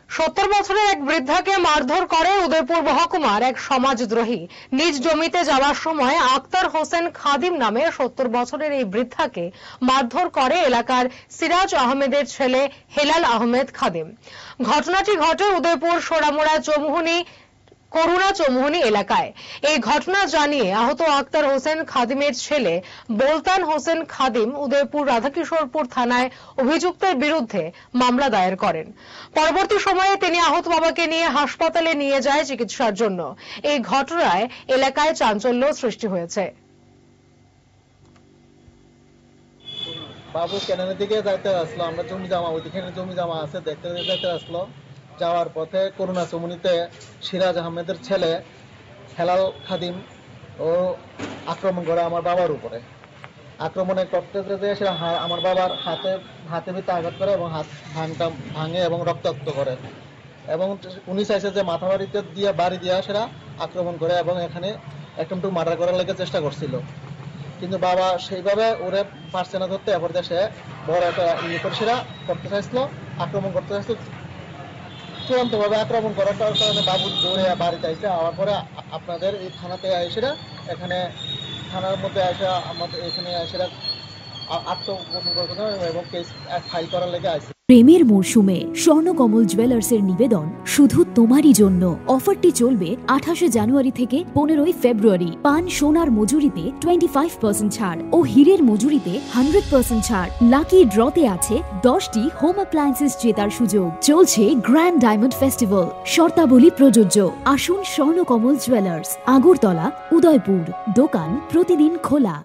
70 বছরের এক বৃদ্ধাকে মারধর করে উদয়পুর মহকুমার এক সমাজদ্রোহী। নিজ জমিতে যাওয়ার সময় আক্তার হোসেন খাদিম নামে 70 বছরের এই বৃদ্ধাকে মারধর করে এলাকার সিরাজ আহমেদের ছেলে হেলাল আহমেদ খাদিম। ঘটনাটি ঘটে উদয়পুর সোরামুড়া চৌমুহনী করুণা চৌমুহনী এলাকায়। এই ঘটনা জানিয়ে আহত আক্তার হোসেন খাদিমের ছেলে বোলতান হোসেন খাদিম উদয়পুর রাধাকিশোরপুর থানায় অভিযুক্তের বিরুদ্ধে মামলা দায়ের করেন। পরবর্তী সময়ে তিনি আহত বাবাকে নিয়ে হাসপাতালে নিয়ে যায় চিকিৎসার জন্য। এই ঘটনায় এলাকায় চাঞ্চল্য সৃষ্টি হয়েছে। বাবু কেনানের দিকে যাইতে আসলো, আমরা জমি জমা ওইখানে জমি জমা আছে দেখতে যাইতে আসলো। যাওয়ার পথে করুণা চৌমুহনীতে সিরাজ আহমেদের ছেলে হেলাল খাদিম ও আক্রমণ করে আমার বাবার উপরে। আক্রমণে করতে যেতে আমার বাবার হাতে ভিতরে আঘাত করে এবং হাত ভাঙে এবং রক্তাক্ত করে, এবং উনি চাইছে যে মাথা বাড়ি দিয়ে সেটা আক্রমণ করে এবং এখানে একটু মার্ডার করার লেগে চেষ্টা করছিল। কিন্তু বাবা সেইভাবে ওরে পারছে না ধরতে, এরপর দেশে বড় একটা সেটা করতে চাইছিল, আক্রমণ করতে চাইছিল। চূড়ান্ত ভাবে আক্রমণ করার কারণে বাবু দৌড়ে বাড়িতে আসছে। আওয়ার পরে আপনাদের এই থানাতে এসে এখানে থানার মধ্যে এসে আমাদের এখানে এসে আত্মগোপন এবং কেস ফাইল করার লেগে আসছে। প্রেমের মরশুমে স্বর্ণকমল জুয়েলার্সের নিবেদন শুধু তোমারই জন্য। অফারটি চলবে 28 জানুয়ারি থেকে 15 ফেব্রুয়ারি। পান সোনার মজুরিতে 25% ছাড় ও হীরের মজুরিতে 100% ছাড়। লাকি ড্রতে আছে 10টি হোম অ্যাপ্লায়েন্সেস জেতার সুযোগ। চলছে গ্র্যান্ড ডায়মন্ড ফেস্টিভ্যাল। শর্তাবলী প্রযোজ্য। আসুন স্বর্ণকমল জুয়েলার্স, আগরতলা, উদয়পুর। দোকান প্রতিদিন খোলা।